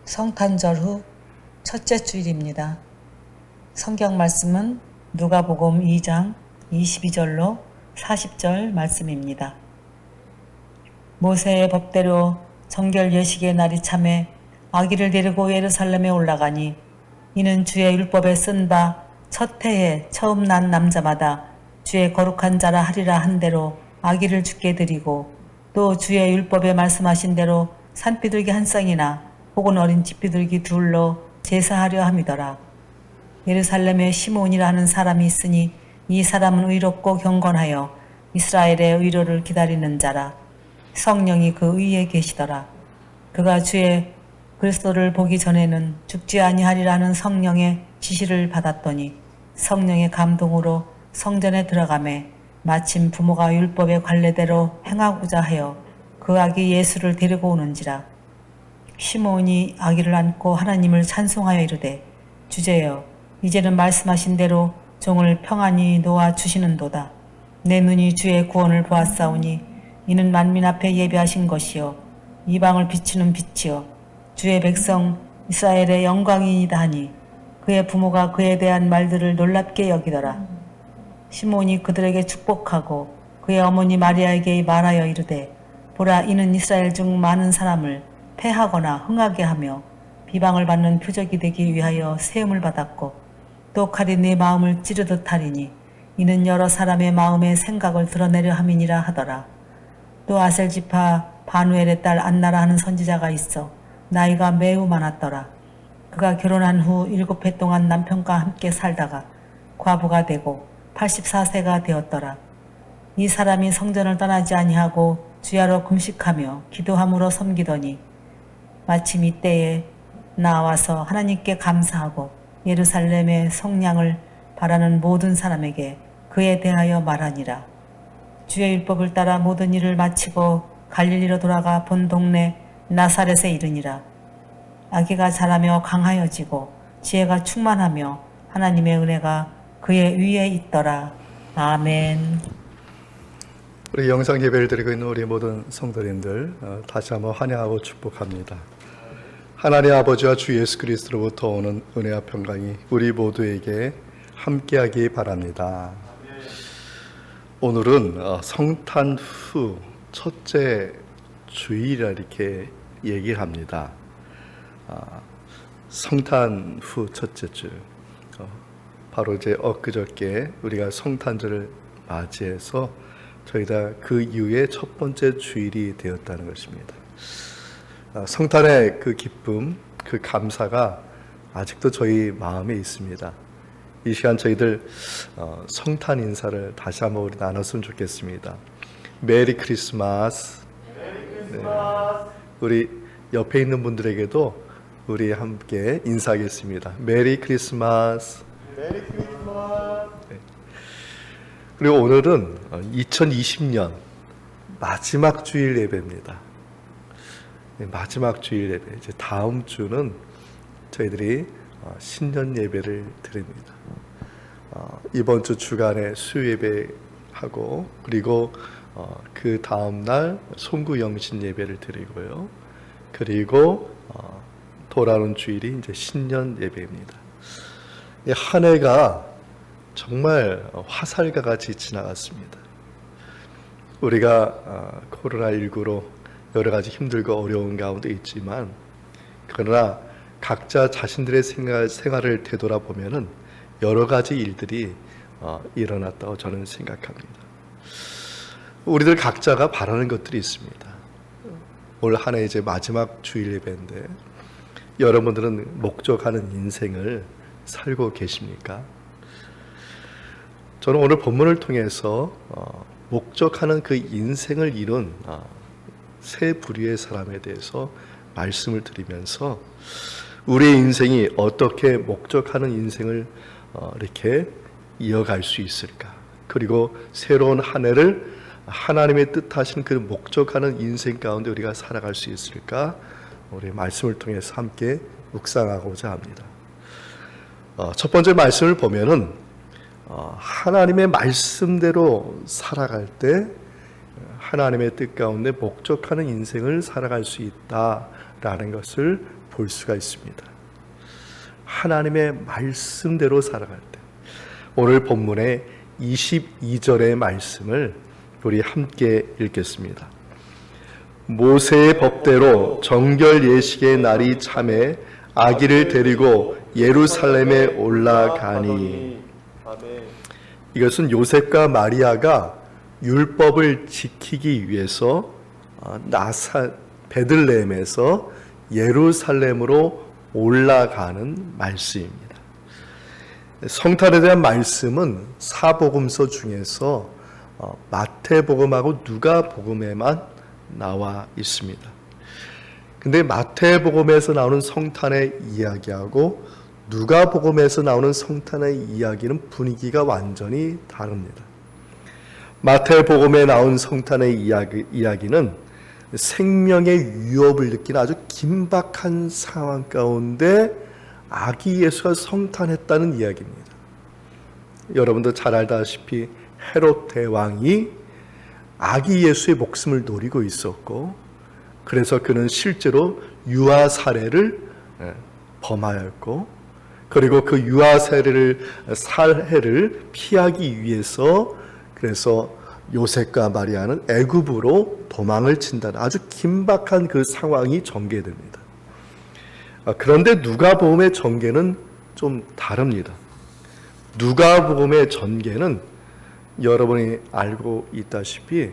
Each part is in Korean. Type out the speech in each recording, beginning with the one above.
성탄절 후 첫째 주일입니다. 성경 말씀은 누가복음 2장 22절로 40절 말씀입니다. 모세의 법대로 정결 예식의 날이 참에 아기를 데리고 예루살렘에 올라가니 이는 주의 율법에 쓴 바 첫 해에 처음 난 남자마다 주의 거룩한 자라 하리라 한 대로 아기를 주께 드리고 또 주의 율법에 말씀하신 대로 산비둘기 한 쌍이나 혹은 어린 집비둘기 둘로 제사하려 함이더라. 예루살렘에 시몬이라 하는 사람이 있으니 이 사람은 의롭고 경건하여 이스라엘의 의로를 기다리는 자라. 성령이 그 위에 계시더라. 그가 주의 그리스도를 보기 전에는 죽지 아니하리라는 성령의 지시를 받았더니 성령의 감동으로 성전에 들어가매 마침 부모가 율법의 관례대로 행하고자 하여 그 아기 예수를 데리고 오는지라. 시몬이 아기를 안고 하나님을 찬송하여 이르되 주제여 이제는 말씀하신 대로 종을 평안히 놓아 주시는도다. 내 눈이 주의 구원을 보았사오니 이는 만민 앞에 예비하신 것이요 이방을 비추는 빛이요 주의 백성 이스라엘의 영광이니이다 하니 그의 부모가 그에 대한 말들을 놀랍게 여기더라. 시몬이 그들에게 축복하고 그의 어머니 마리아에게 말하여 이르되 보라 이는 이스라엘 중 많은 사람을 패하거나 흥하게 하며 비방을 받는 표적이 되기 위하여 세움을 받았고 또 칼이 내 마음을 찌르듯 하리니 이는 여러 사람의 마음의 생각을 드러내려 함이니라 하더라. 또 아셀지파 바누엘의 딸 안나라 하는 선지자가 있어 나이가 매우 많았더라. 그가 결혼한 후 7해 동안 남편과 함께 살다가 과부가 되고 84세가 되었더라. 이 사람이 성전을 떠나지 아니하고 주야로 금식하며 기도함으로 섬기더니 마침 이때에 나와서 하나님께 감사하고 예루살렘의 성량을 바라는 모든 사람에게 그에 대하여 말하니라. 주의 율법을 따라 모든 일을 마치고 갈릴리로 돌아가 본 동네 나사렛에 이르니라. 아기가 자라며 강하여지고 지혜가 충만하며 하나님의 은혜가 그의 위에 있더라. 아멘. 우리 영상 예배를 드리고 있는 우리 모든 성도님들 다시 한번 환영하고 축복합니다. 하나님 아버지와 주 예수 그리스도로부터 오는 은혜와 평강이 우리 모두에게 함께하기 바랍니다. 오늘은 성탄 후 첫째 주일이라 이렇게 얘기를 합니다. 성탄 후 첫째 주, 바로 이제 엊그저께 우리가 성탄절을 맞이해서 저희가 그 이후에 첫 번째 주일이 되었다는 것입니다. 성탄의 그 기쁨, 그 감사가 아직도 저희 마음에 있습니다. 이 시간 저희들 성탄 인사를 다시 한번 우리 나눴으면 좋겠습니다. 메리 크리스마스. 네. 우리 옆에 있는 분들에게도 우리 함께 인사하겠습니다. 메리 크리스마스. 메리 크리스마스. 네. 그리고 오늘은 2020년 마지막 주일 예배입니다. 네, 마지막 주일 예배. 이제 다음 주는 저희들이 신년 예배를 드립니다. 이번 주 주간에 수요 예배하고 그리고 그 다음 날 송구 영신 예배를 드리고요. 그리고 돌아오는 주일이 이제 신년 예배입니다. 이 한 해가 정말 화살과 같이 지나갔습니다. 우리가 코로나19로 여러 가지 힘들고 어려운 가운데 있지만 그러나 각자 자신들의 생활을 되돌아보면은 여러 가지 일들이 일어났다고 저는 생각합니다. 우리들 각자가 바라는 것들이 있습니다. 올 한 해 이제 마지막 주일 예배인데 여러분들은 목적하는 인생을 살고 계십니까? 저는 오늘 본문을 통해서 목적하는 그 인생을 이룬 세 부류의 사람에 대해서 말씀을 드리면서 우리의 인생이 어떻게 목적하는 인생을 이렇게 이어갈 수 있을까? 그리고 새로운 한 해를 하나님의 뜻하신 그 목적하는 인생 가운데 우리가 살아갈 수 있을까? 우리 말씀을 통해서 함께 묵상하고자 합니다. 첫 번째 말씀을 보면은 하나님의 말씀대로 살아갈 때 하나님의 뜻 가운데 목적하는 인생을 살아갈 수 있다라는 것을 볼 수가 있습니다. 하나님의 말씀대로 살아갈 때, 오늘 본문의 22절의 말씀을 우리 함께 읽겠습니다. 모세의 법대로 정결 예식의 날이 참에 아기를 데리고 예루살렘에 올라가니. 아멘. 이것은 요셉과 마리아가 율법을 지키기 위해서 베들레헴에서 예루살렘으로 올라가는 말씀입니다. 성탄에 대한 말씀은 사복음서 중에서 마태복음하고 누가복음에만 나와 있습니다. 근데 마태복음에서 나오는 성탄의 이야기하고 누가복음에서 나오는 성탄의 이야기는 분위기가 완전히 다릅니다. 마태복음에 나온 성탄의 이야기는 생명의 위협을 느끼는 아주 긴박한 상황 가운데 아기 예수가 성탄했다는 이야기입니다. 여러분도 잘 알다시피 헤롯 대왕이 아기 예수의 목숨을 노리고 있었고, 그래서 그는 실제로 유아 살해를 범하였고, 그리고 그 유아 살해를 피하기 위해서 그래서 요셉과 마리아는 애굽으로 도망을 친다는 아주 긴박한 그 상황이 전개됩니다. 그런데 누가복음의 전개는 좀 다릅니다. 누가복음의 전개는 여러분이 알고 있다시피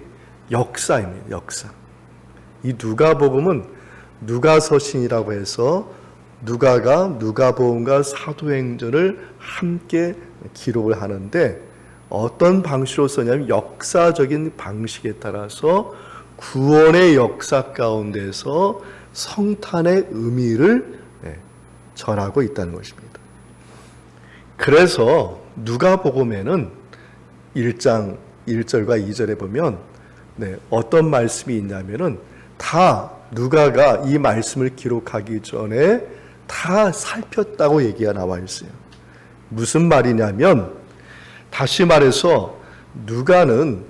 역사입니다. 역사. 이 누가복음은 누가서신이라고 해서 누가가 누가복음과 사도행전을 함께 기록을 하는데, 어떤 방식으로 쓰냐면 역사적인 방식에 따라서 구원의 역사 가운데서 성탄의 의미를 전하고 있다는 것입니다. 그래서 누가복음에는 1장 1절과 2절에 보면 어떤 말씀이 있냐면은 다 누가가 이 말씀을 기록하기 전에 다 살폈다고 얘기가 나와 있어요. 무슨 말이냐면, 다시 말해서 누가는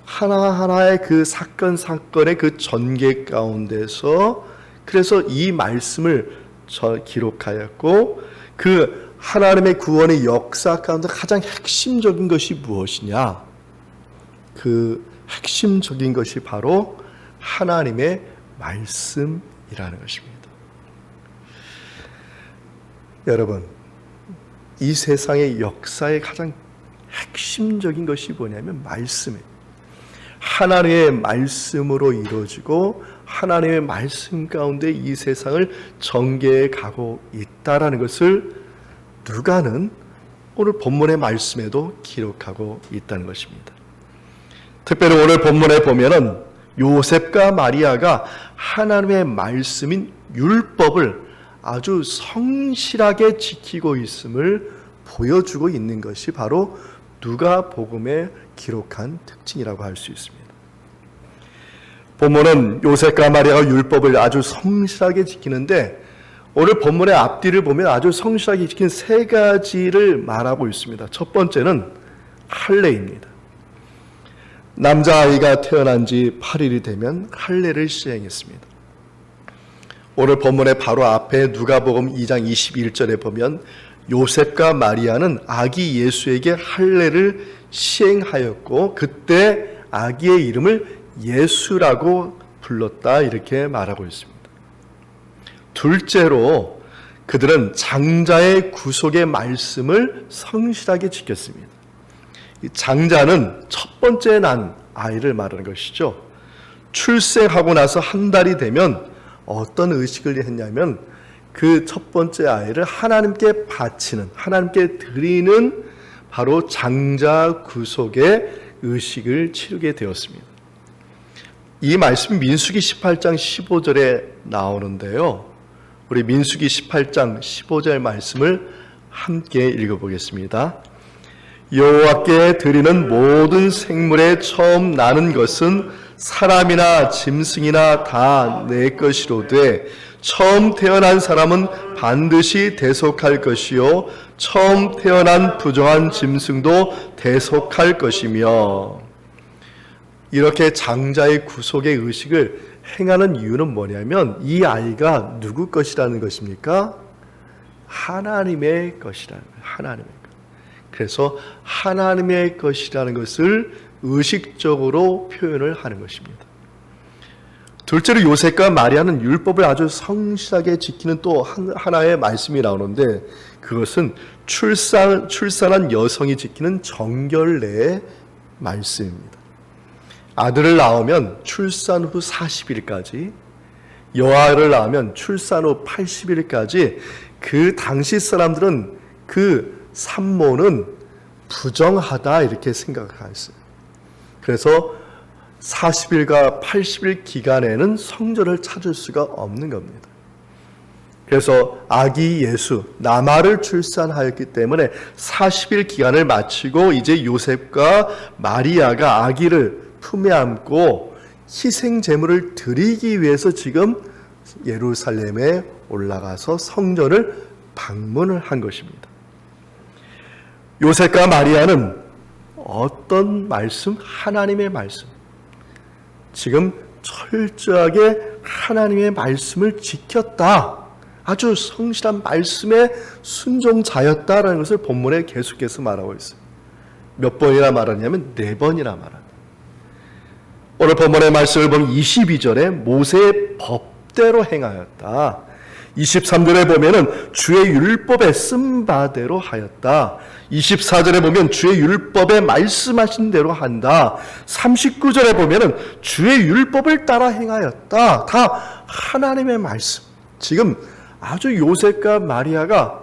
하나하나의 그 사건의 그 전개 가운데서 그래서 이 말씀을 기록하였고, 그 하나님의 구원의 역사 가운데 가장 핵심적인 것이 무엇이냐? 그 핵심적인 것이 바로 하나님의 말씀이라는 것입니다. 여러분, 이 세상의 역사의 가장 핵심적인 것이 뭐냐면 말씀이에요. 하나님의 말씀으로 이루어지고 하나님의 말씀 가운데 이 세상을 전개해 가고 있다라는 것을 누가는 오늘 본문의 말씀에도 기록하고 있다는 것입니다. 특별히 오늘 본문에 보면은 요셉과 마리아가 하나님의 말씀인 율법을 아주 성실하게 지키고 있음을 보여주고 있는 것이 바로 누가복음에 기록한 특징이라고 할 수 있습니다. 본문은 요셉과 마리아가 율법을 아주 성실하게 지키는데, 오늘 본문의 앞뒤를 보면 아주 성실하게 지킨 세 가지를 말하고 있습니다. 첫 번째는 할례입니다. 남자아이가 태어난 지 8일이 되면 할례를 시행했습니다. 오늘 본문의 바로 앞에 누가복음 2장 21절에 보면 요셉과 마리아는 아기 예수에게 할례를 시행하였고, 그때 아기의 이름을 예수라고 불렀다, 이렇게 말하고 있습니다. 둘째로 그들은 장자의 구속의 말씀을 성실하게 지켰습니다. 이 장자는 첫 번째 난 아이를 말하는 것이죠. 출생하고 나서 한 달이 되면 어떤 의식을 했냐면 그 첫 번째 아이를 하나님께 바치는, 하나님께 드리는 바로 장자 구속의 의식을 치르게 되었습니다. 이 말씀 민수기 18장 15절에 나오는데요. 우리 민수기 18장 15절 말씀을 함께 읽어보겠습니다. 여호와께 드리는 모든 생물의 처음 나는 것은 사람이나 짐승이나 다 내 것이로되 처음 태어난 사람은 반드시 대속할 것이요 처음 태어난 부정한 짐승도 대속할 것이며, 이렇게 장자의 구속의 의식을 행하는 이유는 뭐냐면 이 아이가 누구 것이라는 것입니까? 하나님의 것이라는 거예요. 하나님의 것. 그래서 하나님의 것이라는 것을 의식적으로 표현을 하는 것입니다. 둘째로 요셉과 마리아는 율법을 아주 성실하게 지키는 또 하나의 말씀이 나오는데 그것은 출산한 여성이 지키는 정결례의 말씀입니다. 아들을 낳으면 출산 후 40일까지, 여아를 낳으면 출산 후 80일까지 그 당시 사람들은 그 산모는 부정하다 이렇게 생각했어요. 그래서 40일과 80일 기간에는 성전을 찾을 수가 없는 겁니다. 그래서 아기 예수, 남아를 출산하였기 때문에 40일 기간을 마치고 이제 요셉과 마리아가 아기를 품에 안고 희생 제물을 드리기 위해서 지금 예루살렘에 올라가서 성전을 방문을 한 것입니다. 요셉과 마리아는 어떤 말씀? 하나님의 말씀. 지금 철저하게 하나님의 말씀을 지켰다. 아주 성실한 말씀에 순종자였다라는 것을 본문에 계속해서 말하고 있어요. 몇 번이나 말하냐면 4번이나 말합니다. 오늘 본문의 말씀을 보면 22절에 모세의 법대로 행하였다. 23절에 보면은 주의 율법에 쓴 바대로 하였다. 24절에 보면 주의 율법에 말씀하신 대로 한다. 39절에 보면은 주의 율법을 따라 행하였다. 다 하나님의 말씀. 지금 아주 요셉과 마리아가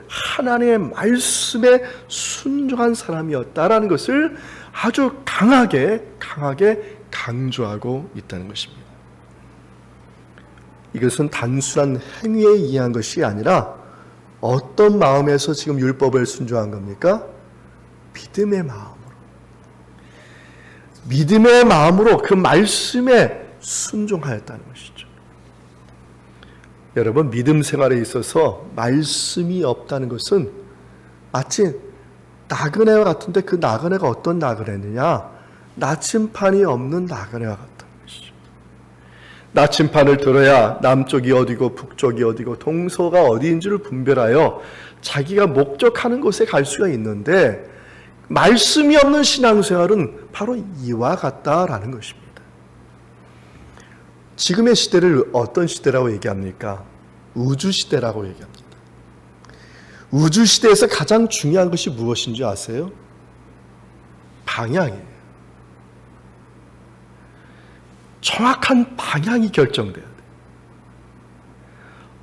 하나님의 말씀에 순종한 사람이었다라는 것을 아주 강하게 강조하고 있다는 것입니다. 이것은 단순한 행위에 의한 것이 아니라 어떤 마음에서 지금 율법을 순종한 겁니까? 믿음의 마음으로. 믿음의 마음으로 그 말씀에 순종하였다는 것이죠. 여러분, 믿음 생활에 있어서 말씀이 없다는 것은 마치 나그네와 같은데 그 나그네가 어떤 나그네느냐? 나침판이 없는 나그네와 같다. 나침판을 들어야 남쪽이 어디고 북쪽이 어디고 동서가 어디인지를 분별하여 자기가 목적하는 곳에 갈 수가 있는데 말씀이 없는 신앙생활은 바로 이와 같다라는 것입니다. 지금의 시대를 어떤 시대라고 얘기합니까? 우주시대라고 얘기합니다. 우주시대에서 가장 중요한 것이 무엇인지 아세요? 방향이에요. 정확한 방향이 결정돼야 돼요.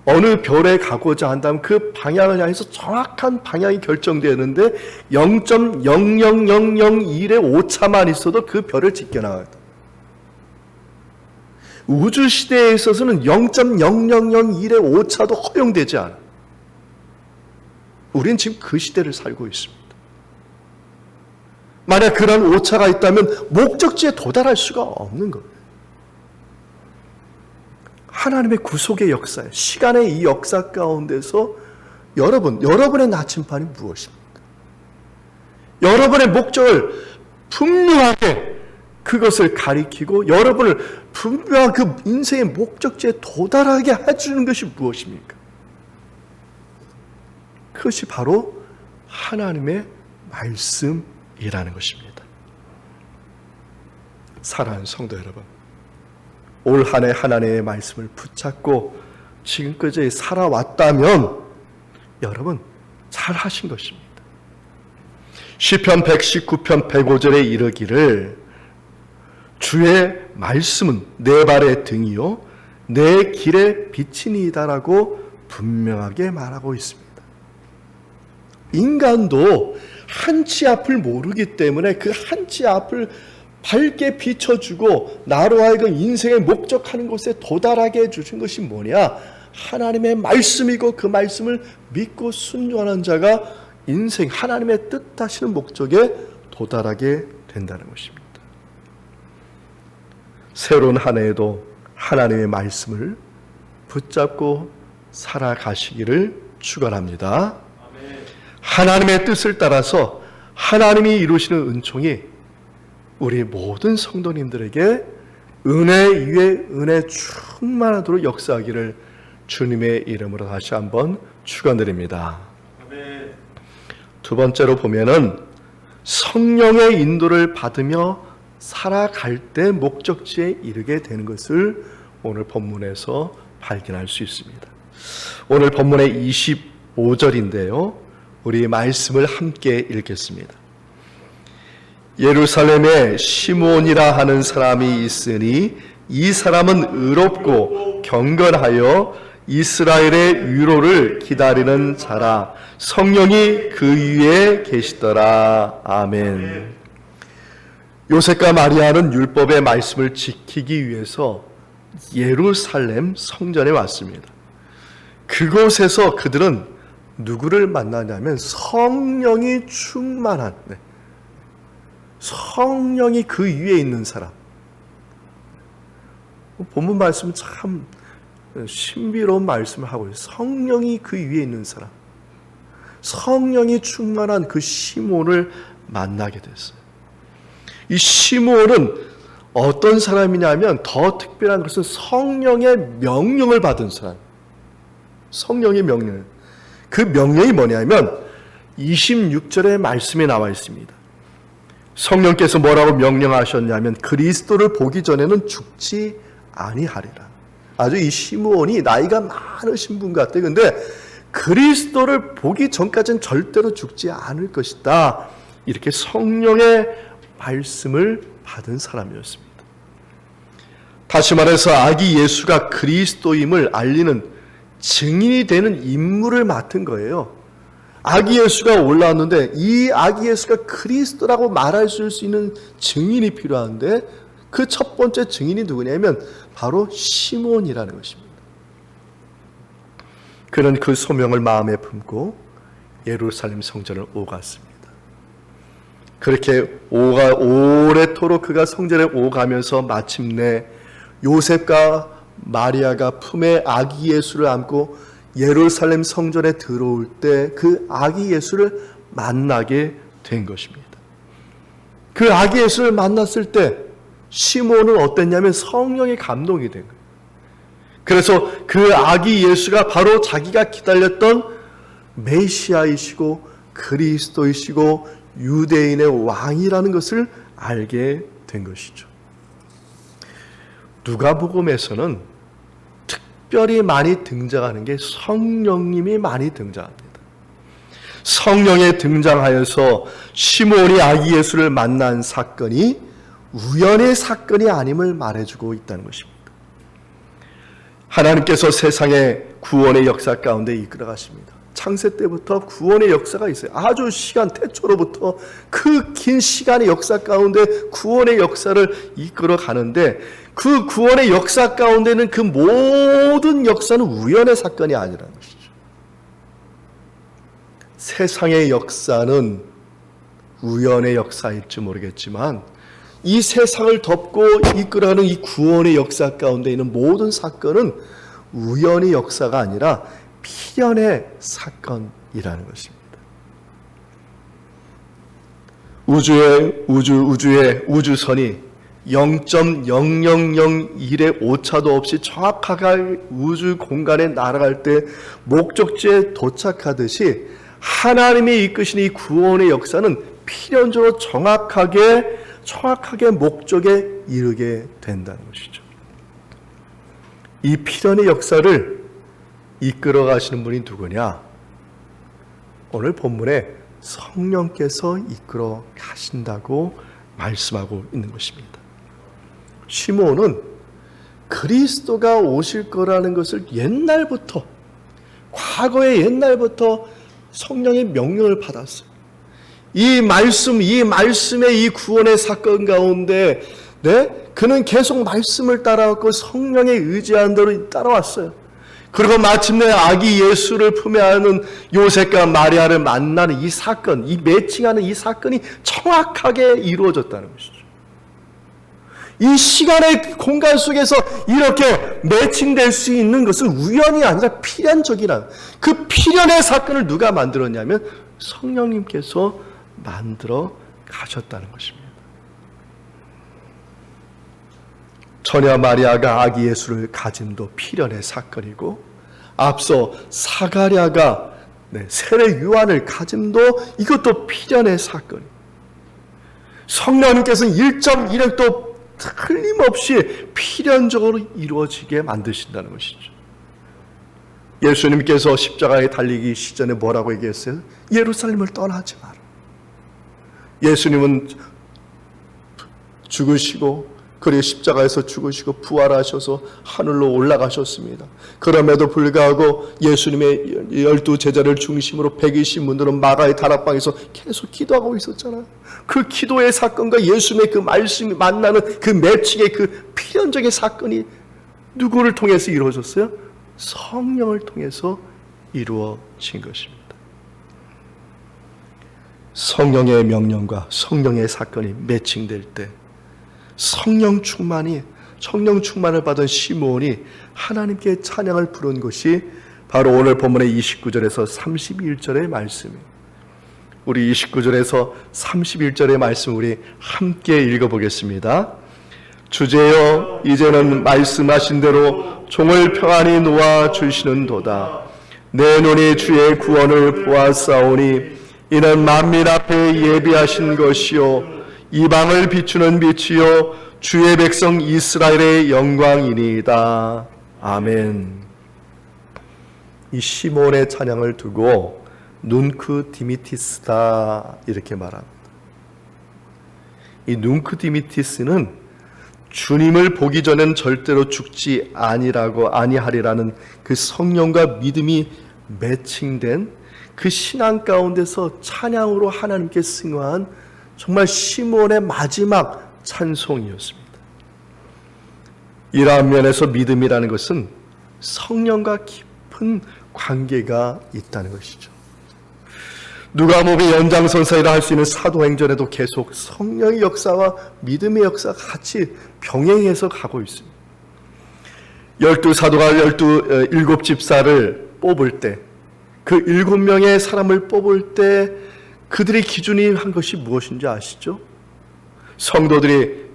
어느 별에 가고자 한다면 그 방향을 향해서 정확한 방향이 결정되는데 0.00001의 오차만 있어도 그 별을 지켜나가야 돼요. 우주시대에 있어서는 0.0001의 오차도 허용되지 않아요. 우린 지금 그 시대를 살고 있습니다. 만약 그런 오차가 있다면 목적지에 도달할 수가 없는 거예요. 하나님의 구속의 역사에, 시간의 이 역사 가운데서 여러분의 나침판이 무엇입니까? 여러분의 목적을 분명하게 그것을 가리키고 여러분을 분명한 그 인생의 목적지에 도달하게 해주는 것이 무엇입니까? 그것이 바로 하나님의 말씀이라는 것입니다. 사랑하는 성도 여러분, 올 한 해 하나님의 말씀을 붙잡고 지금까지 살아왔다면 여러분 잘 하신 것입니다. 시편 119편 105절에 이르기를 주의 말씀은 내 발의 등이요 내 길의 빛이니이다라고 분명하게 말하고 있습니다. 인간도 한치 앞을 모르기 때문에 그 한치 앞을 밝게 비춰주고 나로 하여금 인생의 목적하는 곳에 도달하게 해주신 것이 뭐냐? 하나님의 말씀이고 그 말씀을 믿고 순종하는 자가 인생 하나님의 뜻하시는 목적에 도달하게 된다는 것입니다. 새로운 한 해에도 하나님의 말씀을 붙잡고 살아가시기를 축원합니다. 하나님의 뜻을 따라서 하나님이 이루시는 은총이 우리 모든 성도님들에게 은혜 위에 은혜 충만하도록 역사하기를 주님의 이름으로 다시 한번 축원드립니다. 아멘. 두 번째로 보면은 성령의 인도를 받으며 살아갈 때 목적지에 이르게 되는 것을 오늘 본문에서 발견할 수 있습니다. 오늘 본문의 25절인데요. 우리 말씀을 함께 읽겠습니다. 예루살렘에 시므온이라 하는 사람이 있으니 이 사람은 의롭고 경건하여 이스라엘의 위로를 기다리는 자라. 성령이 그 위에 계시더라. 아멘. 요셉과 마리아는 율법의 말씀을 지키기 위해서 예루살렘 성전에 왔습니다. 그곳에서 그들은 누구를 만나냐면 성령이 충만한, 성령이 그 위에 있는 사람. 본문 말씀은 참 신비로운 말씀을 하고 있어요. 성령이 그 위에 있는 사람, 성령이 충만한 그 시므온을 만나게 됐어요. 이 시므온은 어떤 사람이냐면 더 특별한 것은 성령의 명령을 받은 사람. 성령의 명령. 그 명령이 뭐냐면 26절의 말씀에 나와 있습니다. 성령께서 뭐라고 명령하셨냐면 그리스도를 보기 전에는 죽지 아니하리라. 아주 이 시므온이 나이가 많으신 분 같아. 근데 그리스도를 보기 전까지는 절대로 죽지 않을 것이다. 이렇게 성령의 말씀을 받은 사람이었습니다. 다시 말해서 아기 예수가 그리스도임을 알리는 증인이 되는 임무를 맡은 거예요. 아기 예수가 올라왔는데 이 아기 예수가 그리스도라고 말할 수 있는 증인이 필요한데 그 첫 번째 증인이 누구냐면 바로 시므온이라는 것입니다. 그는 그 소명을 마음에 품고 예루살렘 성전을 오갔습니다. 그렇게 오래도록 그가 성전에 오가면서 마침내 요셉과 마리아가 품에 아기 예수를 안고 예루살렘 성전에 들어올 때 그 아기 예수를 만나게 된 것입니다. 그 아기 예수를 만났을 때 시므온은 어땠냐면 성령의 감동이 된 거예요. 그래서 그 아기 예수가 바로 자기가 기다렸던 메시아이시고 그리스도이시고 유대인의 왕이라는 것을 알게 된 것이죠. 누가복음에서는 특별히 많이 등장하는 게 성령님이 많이 등장합니다. 성령에 등장하여서 시므온이 아기 예수를 만난 사건이 우연의 사건이 아님을 말해주고 있다는 것입니다. 하나님께서 세상의 구원의 역사 가운데 이끌어 가십니다. 창세 때부터 구원의 역사가 있어요. 아주 시간 태초로부터 그 긴 시간의 역사 가운데 구원의 역사를 이끌어 가는데 그 구원의 역사 가운데는 그 모든 역사는 우연의 사건이 아니라는 것이죠. 세상의 역사는 우연의 역사일지 모르겠지만 이 세상을 덮고 이끌어가는 이 구원의 역사 가운데 있는 모든 사건은 우연의 역사가 아니라 필연의 사건이라는 것입니다. 우주선이 0.0001의 오차도 없이 정확하게 우주 공간에 날아갈 때 목적지에 도착하듯이 하나님이 이끄시는 이 구원의 역사는 필연적으로 정확하게 목적에 이르게 된다는 것이죠. 이 필연의 역사를 이끌어 가시는 분이 누구냐? 오늘 본문에 성령께서 이끌어 가신다고 말씀하고 있는 것입니다. 시므온은 그리스도가 오실 거라는 것을 과거의 옛날부터 성령의 명령을 받았어요. 이 말씀의 이 구원의 사건 가운데, 그는 계속 말씀을 따라왔고 성령의 의지한 대로 따라왔어요. 그리고 마침내 아기 예수를 품에 안은 요셉과 마리아를 만나는 이 사건, 이 매칭하는 이 사건이 정확하게 이루어졌다는 것이죠. 이 시간의 공간 속에서 이렇게 매칭될 수 있는 것은 우연이 아니라 필연적이라. 그 필연의 사건을 누가 만들었냐면 성령님께서 만들어 가셨다는 것입니다. 처녀 마리아가 아기 예수를 가짐도 필연의 사건이고, 앞서 사가랴가 세례 요한을 가짐도 이것도 필연의 사건이에요. 성령님께서는 1.1획도 틀림없이 필연적으로 이루어지게 만드신다는 것이죠. 예수님께서 십자가에 달리기 시전에 뭐라고 얘기했어요? 예루살렘을 떠나지 마라. 예수님은 죽으시고, 그리고 십자가에서 죽으시고 부활하셔서 하늘로 올라가셨습니다. 그럼에도 불구하고 예수님의 12 제자를 중심으로 120문들은 마가의 다락방에서 계속 기도하고 있었잖아요. 그 기도의 사건과 예수님의 그 말씀이 만나는 그 매칭의 그 필연적인 사건이 누구를 통해서 이루어졌어요? 성령을 통해서 이루어진 것입니다. 성령의 명령과 성령의 사건이 매칭될 때 성령 충만을 받은 시므온이 하나님께 찬양을 부른 것이 바로 오늘 본문의 29절에서 31절의 말씀이에요. 우리 29절에서 31절의 말씀 우리 함께 읽어보겠습니다. 주제여, 이제는 말씀하신 대로 종을 평안히 놓아 주시는도다. 내 눈이 주의 구원을 보았사오니 이는 만민 앞에 예비하신 것이요 이방을 비추는 빛이요 주의 백성 이스라엘의 영광이니이다. 아멘. 이 시몬의 찬양을 두고 눈크 디미티스다 이렇게 말합니다. 이 눈크 디미티스는 주님을 보기 전엔 절대로 죽지 아니하리라는 그 성령과 믿음이 매칭된 그 신앙 가운데서 찬양으로 하나님께 승화한 정말 시몬의 마지막 찬송이었습니다. 이러한 면에서 믿음이라는 것은 성령과 깊은 관계가 있다는 것이죠. 누가복음의 연장선상이라 할 수 있는 사도행전에도 계속 성령의 역사와 믿음의 역사가 같이 병행해서 가고 있습니다. 12사도가 7집사를 뽑을 때, 그 7명의 사람을 뽑을 때 그들의 기준이 한 것이 무엇인지 아시죠? 성도들이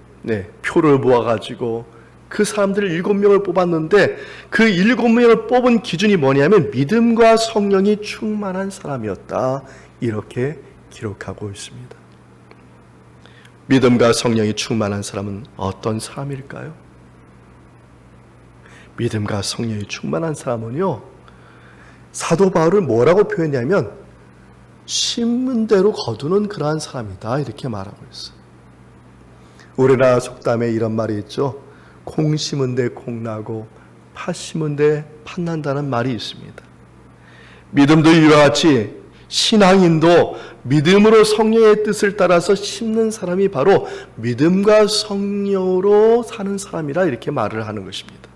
표를 모아가지고 그 사람들 7명을 뽑았는데 그 7명을 뽑은 기준이 뭐냐면 믿음과 성령이 충만한 사람이었다. 이렇게 기록하고 있습니다. 믿음과 성령이 충만한 사람은 어떤 사람일까요? 믿음과 성령이 충만한 사람은요, 사도 바울을 뭐라고 표현하냐면 심은 대로 거두는 그러한 사람이다 이렇게 말하고 있어요. 우리나라 속담에 이런 말이 있죠. 콩 심은 데 콩 나고 팥 심은 데 팥 난다는 말이 있습니다. 믿음도 이와 같이 신앙인도 믿음으로 성령의 뜻을 따라서 심는 사람이 바로 믿음과 성령으로 사는 사람이라 이렇게 말을 하는 것입니다.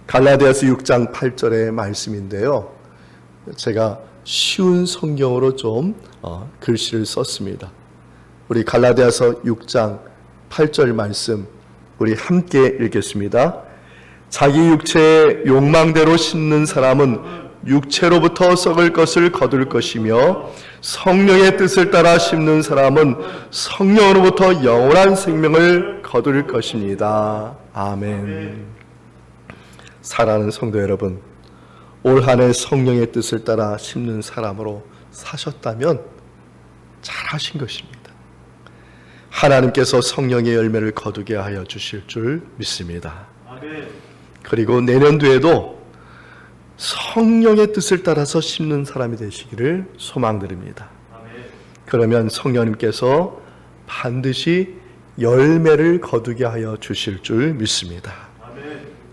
갈라디아서 6장 8절의 말씀인데요. 제가 쉬운 성경으로 좀 글씨를 썼습니다. 우리 갈라디아서 6장 8절 말씀 우리 함께 읽겠습니다. 자기 육체의 욕망대로 심는 사람은 육체로부터 썩을 것을 거둘 것이며 성령의 뜻을 따라 심는 사람은 성령으로부터 영원한 생명을 거둘 것입니다. 아멘. 사랑하는 성도 여러분, 올 한 해 성령의 뜻을 따라 심는 사람으로 사셨다면 잘하신 것입니다. 하나님께서 성령의 열매를 거두게 하여 주실 줄 믿습니다. 그리고 내년도에도 성령의 뜻을 따라서 심는 사람이 되시기를 소망드립니다. 그러면 성령님께서 반드시 열매를 거두게 하여 주실 줄 믿습니다.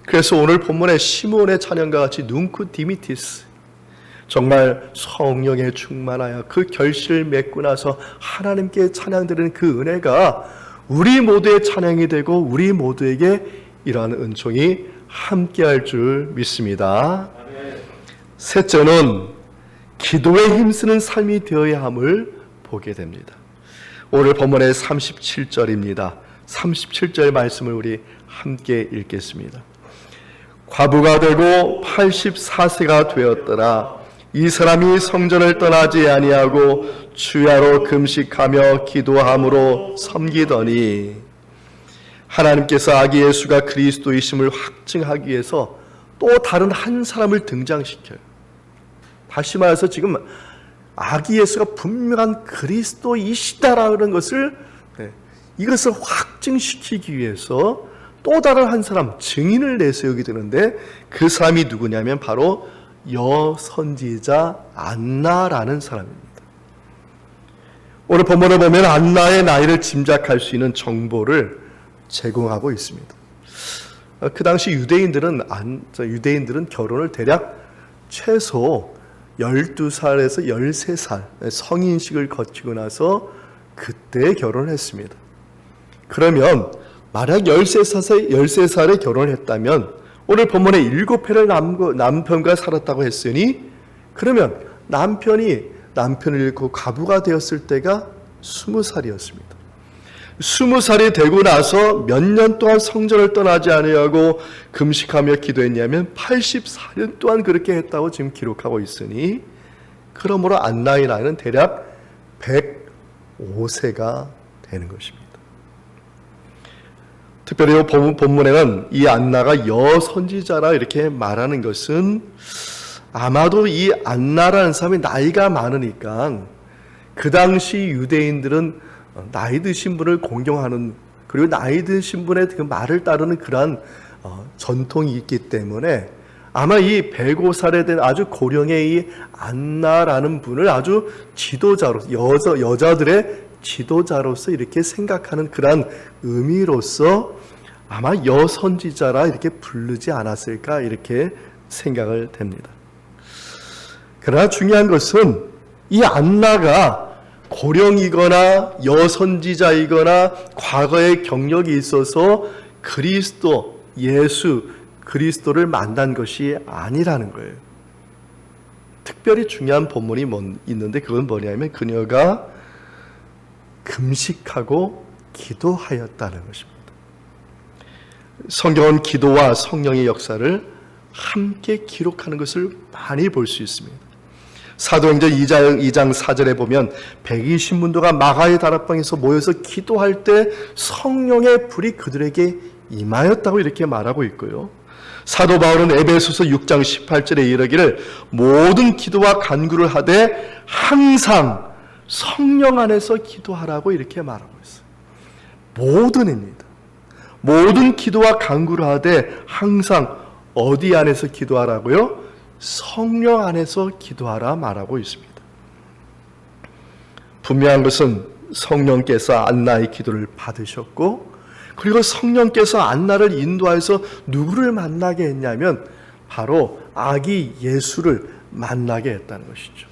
그래서 오늘 본문의 시몬의 찬양과 같이 눈크 디미티스, 정말 성령에 충만하여 그 결실을 맺고 나서 하나님께 찬양드리는 그 은혜가 우리 모두의 찬양이 되고 우리 모두에게 이러한 은총이 함께할 줄 믿습니다. 셋째는 기도에 힘쓰는 삶이 되어야 함을 보게 됩니다. 오늘 본문의 37절입니다. 37절 말씀을 우리 함께 읽겠습니다. 과부가 되고 84세가 되었더라. 이 사람이 성전을 떠나지 아니하고 주야로 금식하며 기도함으로 섬기더니, 하나님께서 아기 예수가 그리스도이심을 확증하기 위해서 또 다른 한 사람을 등장시켜요. 다시 말해서 지금 아기 예수가 분명한 그리스도이시다라는 것을 이것을 확증시키기 위해서 또 다른 한 사람 증인을 내세우게 되는데 그 사람이 누구냐면 바로 여선지자 안나라는 사람입니다. 오늘 본문을 보면 안나의 나이를 짐작할 수 있는 정보를 제공하고 있습니다. 그 당시 유대인들은 결혼을 대략 최소 12살에서 13살 성인식을 거치고 나서 그때 결혼을 했습니다. 그러면 만약 13살에 결혼을 했다면 오늘 본문에 7회를 남편과 살았다고 했으니 그러면 남편을 잃고 과부가 되었을 때가 20살이었습니다. 20살이 되고 나서 몇 년 동안 성전을 떠나지 아니하고 금식하며 기도했냐면 84년 동안 그렇게 했다고 지금 기록하고 있으니 그러므로 안나의 나이는 대략 105세가 되는 것입니다. 특별히 본문에는 이 안나가 여선지자라 이렇게 말하는 것은 아마도 이 안나라는 사람이 나이가 많으니까 그 당시 유대인들은 나이 드신 분을 공경하는 그리고 나이 드신 분의 그 말을 따르는 그러한 전통이 있기 때문에 아마 이 105살에 된 아주 고령의 이 안나라는 분을 아주 지도자로 여자들의 지도자로서 이렇게 생각하는 그러한 의미로서 아마 여선지자라 이렇게 부르지 않았을까 이렇게 생각을 됩니다. 그러나 중요한 것은 이 안나가 고령이거나 여선지자이거나 과거의 경력이 있어서 예수 그리스도를 만난 것이 아니라는 거예요. 특별히 중요한 본문이 있는데 그건 뭐냐면 그녀가 금식하고 기도하였다는 것입니다. 성경은 기도와 성령의 역사를 함께 기록하는 것을 많이 볼 수 있습니다. 사도행전 2장 4절에 보면 120문도가 마가의 다락방에서 모여서 기도할 때 성령의 불이 그들에게 임하였다고 이렇게 말하고 있고요. 사도 바울은 에베소서 6장 18절에 이르기를 모든 기도와 간구를 하되 항상 성령 안에서 기도하라고 이렇게 말하고 있어요. 모든입니다. 모든 기도와 간구를 하되 항상 어디 안에서 기도하라고요? 성령 안에서 기도하라 말하고 있습니다. 분명한 것은 성령께서 안나의 기도를 받으셨고 그리고 성령께서 안나를 인도하여서 누구를 만나게 했냐면 바로 아기 예수를 만나게 했다는 것이죠.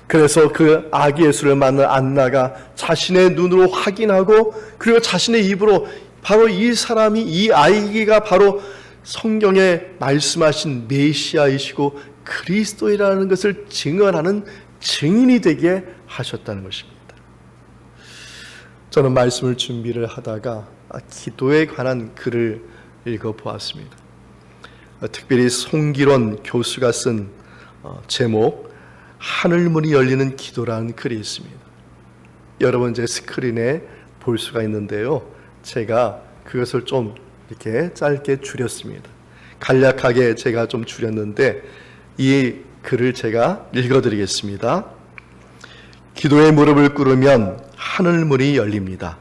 그래서 그 아기 예수를 만난 안나가 자신의 눈으로 확인하고 그리고 자신의 입으로 바로 이 아이가 바로 성경에 말씀하신 메시아이시고 그리스도이라는 것을 증언하는 증인이 되게 하셨다는 것입니다. 저는 말씀을 준비를 하다가 기도에 관한 글을 읽어보았습니다. 특별히 송기론 교수가 쓴 제목 하늘문이 열리는 기도라는 글이 있습니다. 여러분 제 스크린에 볼 수가 있는데요. 제가 그것을 좀 이렇게 짧게 줄였습니다. 간략하게 제가 좀 줄였는데 이 글을 제가 읽어드리겠습니다. 기도의 무릎을 꿇으면 하늘문이 열립니다.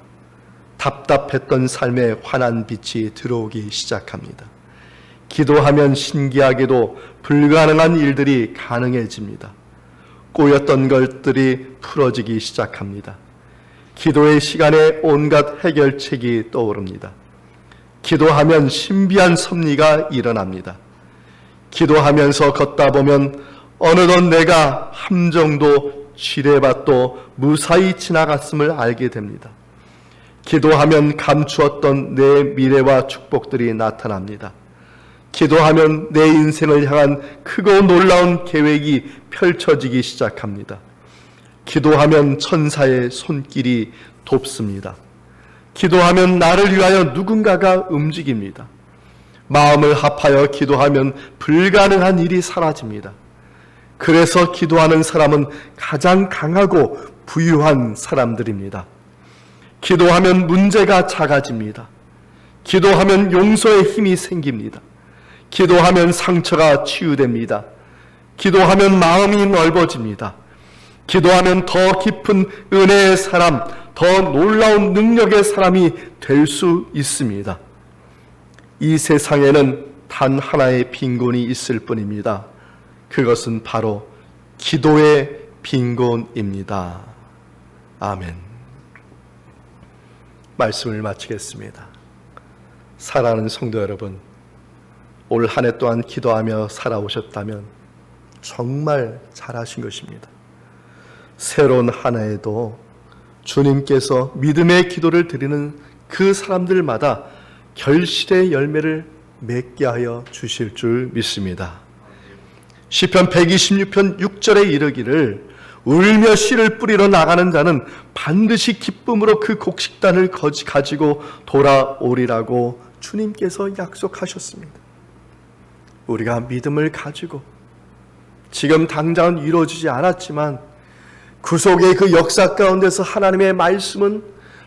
답답했던 삶에 환한 빛이 들어오기 시작합니다. 기도하면 신기하게도 불가능한 일들이 가능해집니다. 꼬였던 것들이 풀어지기 시작합니다. 기도의 시간에 온갖 해결책이 떠오릅니다. 기도하면 신비한 섭리가 일어납니다. 기도하면서 걷다 보면 어느덧 내가 함정도 지뢰밭도 무사히 지나갔음을 알게 됩니다. 기도하면 감추었던 내 미래와 축복들이 나타납니다. 기도하면 내 인생을 향한 크고 놀라운 계획이 펼쳐지기 시작합니다. 기도하면 천사의 손길이 돕습니다. 기도하면 나를 위하여 누군가가 움직입니다. 마음을 합하여 기도하면 불가능한 일이 사라집니다. 그래서 기도하는 사람은 가장 강하고 부유한 사람들입니다. 기도하면 문제가 작아집니다. 기도하면 용서의 힘이 생깁니다. 기도하면 상처가 치유됩니다. 기도하면 마음이 넓어집니다. 기도하면 더 깊은 은혜의 사람, 더 놀라운 능력의 사람이 될 수 있습니다. 이 세상에는 단 하나의 빈곤이 있을 뿐입니다. 그것은 바로 기도의 빈곤입니다. 아멘. 말씀을 마치겠습니다. 사랑하는 성도 여러분, 올 한 해 동안 기도하며 살아오셨다면 정말 잘하신 것입니다. 새로운 한 해에도 주님께서 믿음의 기도를 드리는 그 사람들마다 결실의 열매를 맺게 하여 주실 줄 믿습니다. 시편 126편 6절에 이르기를 울며 씨를 뿌리러 나가는 자는 반드시 기쁨으로 그 곡식단을 가지고 돌아오리라고 주님께서 약속하셨습니다. 우리가 믿음을 가지고 지금 당장은 이루어지지 않았지만 구속의 그 역사 가운데서 하나님의 말씀은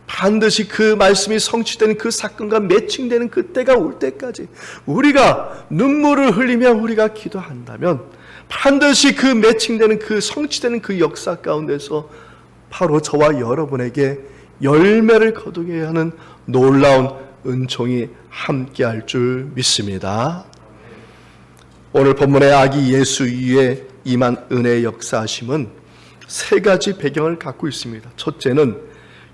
반드시 그 말씀이 성취되는 그 사건과 매칭되는 그때가 올 때까지 우리가 눈물을 흘리며 우리가 기도한다면 반드시 그 매칭되는 그 성취되는 그 역사 가운데서 바로 저와 여러분에게 열매를 거두게 하는 놀라운 은총이 함께할 줄 믿습니다. 오늘 본문의 아기 예수 위에 임한 은혜의 역사하심은 세 가지 배경을 갖고 있습니다. 첫째는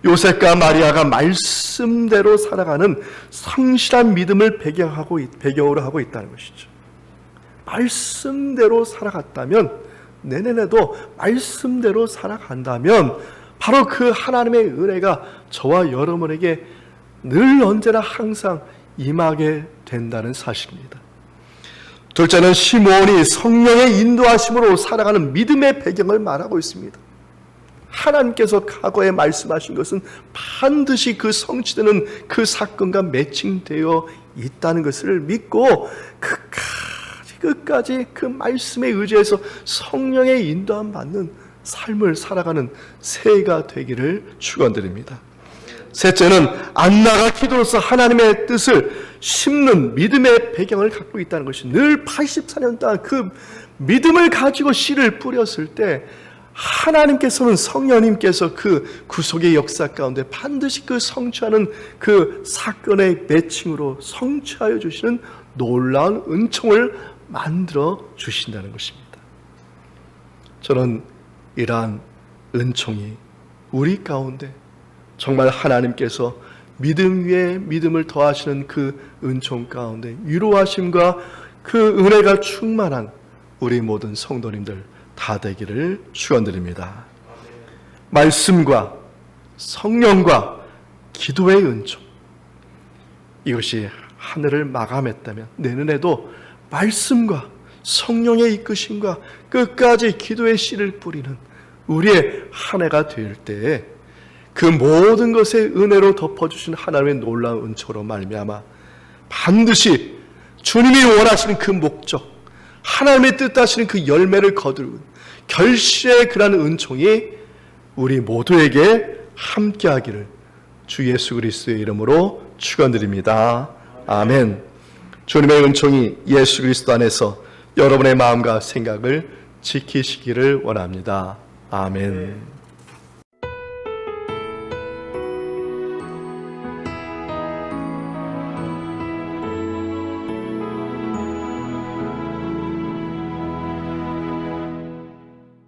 요셉과 마리아가 말씀대로 살아가는 성실한 믿음을 배경으로 하고 있다는 것이죠. 말씀대로 살아갔다면, 내년에도 말씀대로 살아간다면 바로 그 하나님의 은혜가 저와 여러분에게 늘 언제나 항상 임하게 된다는 사실입니다. 둘째는 시므온이 성령의 인도하심으로 살아가는 믿음의 배경을 말하고 있습니다. 하나님께서 과거에 말씀하신 것은 반드시 그 성취되는 그 사건과 매칭되어 있다는 것을 믿고 끝까지 그 말씀에 의지해서 성령의 인도함 받는 삶을 살아가는 새해가 되기를 축원드립니다. 셋째는 안나가 기도로서 하나님의 뜻을 심는 믿음의 배경을 갖고 있다는 것이, 늘 84년 동안 그 믿음을 가지고 씨를 뿌렸을 때 하나님께서는, 성령님께서 그 구속의 역사 가운데 반드시 그 성취하는 그 사건의 매칭으로 성취하여 주시는 놀라운 은총을 만들어 주신다는 것입니다. 저는 이러한 은총이 우리 가운데 정말 하나님께서 믿음 위에 믿음을 더하시는 그 은총 가운데 위로하심과 그 은혜가 충만한 우리 모든 성도님들 다 되기를 축원드립니다. 말씀과 성령과 기도의 은총, 이것이 하늘을 마감했다면 내년에도 말씀과 성령의 이끄심과 끝까지 기도의 씨를 뿌리는 우리의 한 해가 될 때에 그 모든 것에 은혜로 덮어주신 하나님의 놀라운 은총으로 말미암아 반드시 주님이 원하시는 그 목적, 하나님의 뜻하시는 그 열매를 거두는 결실의 그러한 은총이 우리 모두에게 함께하기를 주 예수 그리스도의 이름으로 축원드립니다. 아멘. 주님의 은총이 예수 그리스도 안에서 여러분의 마음과 생각을 지키시기를 원합니다. 아멘.